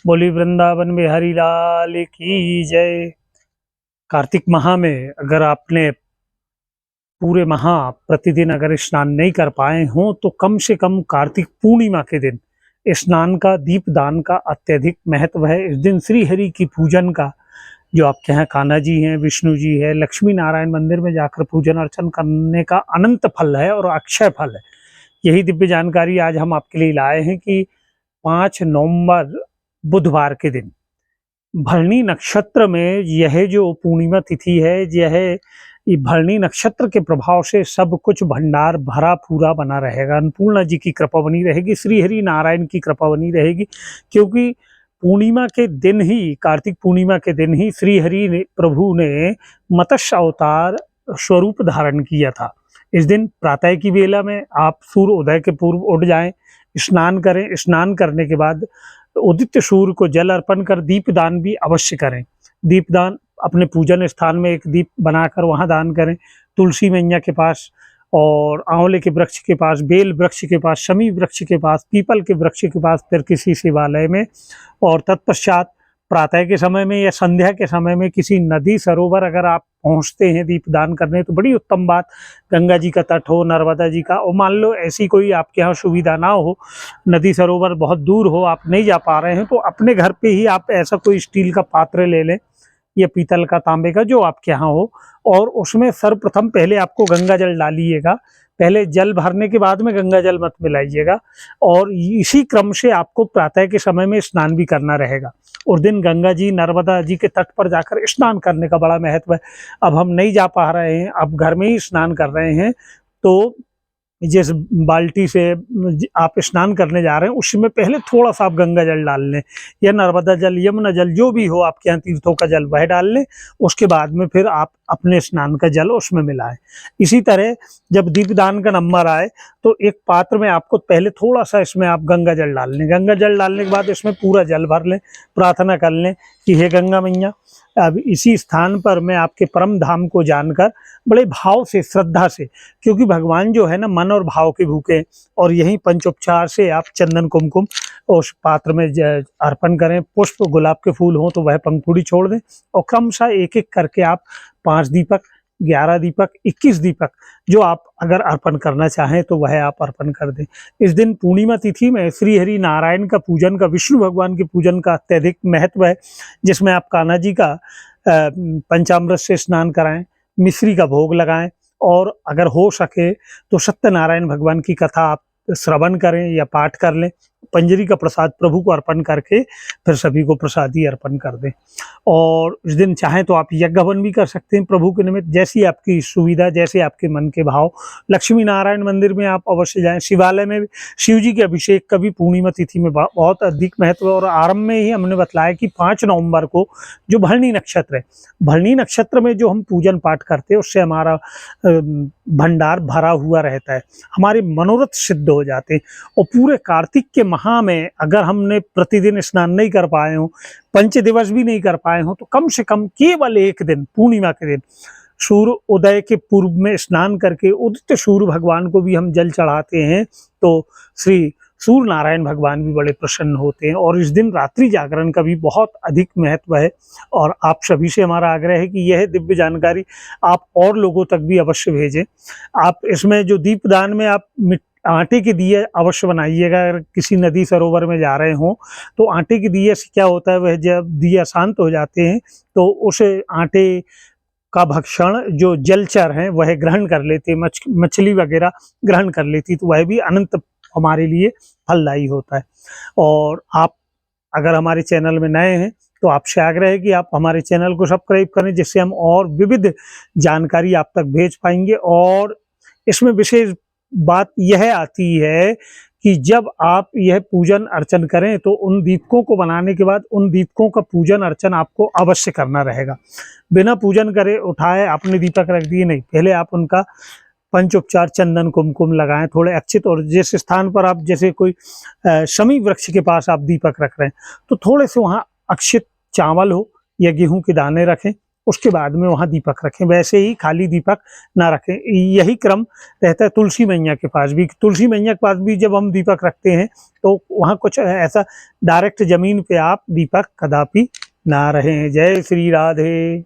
बोली वृंदावन में हरि लाल की जय। कार्तिक माह में अगर आपने पूरे माह प्रतिदिन अगर स्नान नहीं कर पाए हों तो कम से कम कार्तिक पूर्णिमा के दिन स्नान का, दीप दान का अत्यधिक महत्व है। इस दिन श्री हरि की पूजन का, जो आपके यहाँ कान्हा जी हैं, विष्णु जी है, लक्ष्मी नारायण मंदिर में जाकर पूजन अर्चन करने का अनंत फल है और अक्षय फल है। यही दिव्य जानकारी आज हम आपके लिए लाए हैं कि 5 नवंबर बुधवार के दिन भरणी नक्षत्र में यह जो पूर्णिमा तिथि है, यह भरणी नक्षत्र के प्रभाव से सब कुछ भंडार भरा पूरा बना रहेगा। अन्नपूर्णा जी की कृपा बनी रहेगी, श्री हरि नारायण की कृपा बनी रहेगी, क्योंकि पूर्णिमा के दिन ही, कार्तिक पूर्णिमा के दिन ही श्री हरि ने, प्रभु ने मत्स्य अवतार स्वरूप धारण किया था। इस दिन प्रातः की बेला में आप सूर्य उदय के पूर्व उठ जाएं, स्नान करें, स्नान करने के बाद उदित सूर्य को जल अर्पण कर दीपदान भी अवश्य करें। दीपदान अपने पूजन स्थान में एक दीप बनाकर वहां दान करें, तुलसी मैया के पास और आंवले के वृक्ष के पास, बेल वृक्ष के पास, शमी वृक्ष के पास, पीपल के वृक्ष के पास, फिर किसी शिवालय में, और तत्पश्चात प्रातः के समय में या संध्या के समय में किसी नदी सरोवर अगर आप पहुंचते हैं दीपदान करने तो बड़ी उत्तम बात। गंगा जी का तट हो, नर्मदा जी का, और मान लो ऐसी कोई आपके यहाँ सुविधा ना हो, नदी सरोवर बहुत दूर हो, आप नहीं जा पा रहे हैं, तो अपने घर पे ही आप ऐसा कोई स्टील का पात्र ले लें या पीतल का, तांबे का, जो आपके यहाँ हो, और उसमें सर्वप्रथम पहले आपको गंगा जल डालिएगा। पहले जल भरने के बाद में गंगा जल मत मिलाइएगा, और इसी क्रम से आपको प्रातः के समय में स्नान भी करना रहेगा। उस दिन गंगा जी, नर्मदा जी के तट पर जाकर स्नान करने का बड़ा महत्व है। अब हम नहीं जा पा रहे हैं, अब घर में ही स्नान कर रहे हैं, तो जिस बाल्टी से आप स्नान करने जा रहे हैं उसमें पहले थोड़ा सा आप गंगा जल डाल लें, या नर्मदा जल, यमुना जल, जो भी हो आपके यहाँ तीर्थों का जल, वह डाल लें। उसके बाद में फिर आप अपने स्नान का जल उसमें मिलाएं। इसी तरह जब दीपदान का नंबर आए तो एक पात्र में आपको पहले थोड़ा सा इसमें आप गंगा जल डाल लें। गंगा जल डालने के बाद इसमें पूरा जल भर लें, प्रार्थना कर लें कि हे गंगा मैया, अब इसी स्थान पर मैं आपके परम धाम को जानकर बड़े भाव से, श्रद्धा से, क्योंकि भगवान जो है ना मन और भाव के भूखे, और यही पंचोपचार से आप चंदन कुमकुम उस पात्र में अर्पण करें। पुष्प गुलाब के फूल हों तो वह पंखुड़ी छोड़ दें, और क्रमशः एक एक करके आप 5 दीपक, 11 दीपक, 21 दीपक जो आप अगर अर्पण करना चाहें तो वह आप अर्पण कर दें। इस दिन पूर्णिमा तिथि में श्री हरि नारायण का पूजन का, विष्णु भगवान के पूजन का अत्यधिक महत्व है, जिसमें आप कान्हा जी का पंचामृत से स्नान कराएं, मिश्री का भोग लगाएं, और अगर हो सके तो सत्यनारायण भगवान की कथा आप श्रवण करें या पाठ कर लें। पंजरी का प्रसाद प्रभु को अर्पण करके फिर सभी को प्रसादी अर्पण कर दें। और इस दिन चाहें तो आप यज्ञ हवन भी कर सकते हैं प्रभु के निमित्त, जैसी आपकी सुविधा, जैसे आपके मन के भाव। लक्ष्मी नारायण मंदिर में आप अवश्य जाएं, शिवालय में शिव जी के अभिषेक का भी पूर्णिमा तिथि में बहुत अधिक महत्व है। और आरंभ में ही हमने बताया कि 5 नवंबर को जो भरणी नक्षत्र है, भरणी नक्षत्र में जो हम पूजन पाठ करते हैं उससे हमारा भंडार भरा हुआ रहता है, हमारे मनोरथ सिद्ध हो जाते हैं। और पूरे कार्तिक के माह में अगर हमने प्रतिदिन स्नान नहीं कर पाए हों, पंच दिवस भी नहीं कर पाए हों, तो कम से कम केवल एक दिन, पूर्णिमा के दिन सूर्य उदय के पूर्व में स्नान करके उदित सूर्य भगवान को भी हम जल चढ़ाते हैं, तो श्री सूर्य नारायण भगवान भी बड़े प्रसन्न होते हैं। और इस दिन रात्रि जागरण का भी बहुत अधिक महत्व है, और आप सभी से हमारा आग्रह है कि यह दिव्य जानकारी आप और लोगों तक भी अवश्य भेजें। आप इसमें जो दीपदान में आप आटे के दिए अवश्य बनाइएगा। अगर किसी नदी सरोवर में जा रहे हों तो आटे के दिए से क्या होता है, वह जब दिया शांत हो जाते हैं तो उस आटे का भक्षण जो जलचर हैं वह ग्रहण कर लेते, मछली वगैरह ग्रहण कर लेती, तो वह भी अनंत हमारे लिए फलदायी होता है। और आप अगर हमारे चैनल में नए हैं तो आपसे आग्रह है कि आप हमारे चैनल को सब्सक्राइब करें, जिससे हम और विविध जानकारी आप तक भेज पाएंगे। और इसमें विशेष बात यह आती है कि जब आप यह पूजन अर्चन करें तो उन दीपकों को बनाने के बाद उन दीपकों का पूजन अर्चन आपको अवश्य करना रहेगा। बिना पूजन करे उठाए आपने दीपक रख दिए नहीं, पहले आप उनका पंचोपचार चंदन कुमकुम लगाएं, थोड़े अक्षित, और जिस स्थान पर आप, जैसे कोई शमी वृक्ष के पास आप दीपक रख रहे हैं तो थोड़े से वहाँ अक्षित चावल हो या गेहूं के दाने रखें, उसके बाद में वहाँ दीपक रखें, वैसे ही खाली दीपक ना रखें। यही क्रम रहता है तुलसी मैया के पास भी। तुलसी मैया के पास भी जब हम दीपक रखते हैं तो वहाँ कुछ ऐसा डायरेक्ट जमीन पे आप दीपक कदापि ना रहें। जय श्री राधे।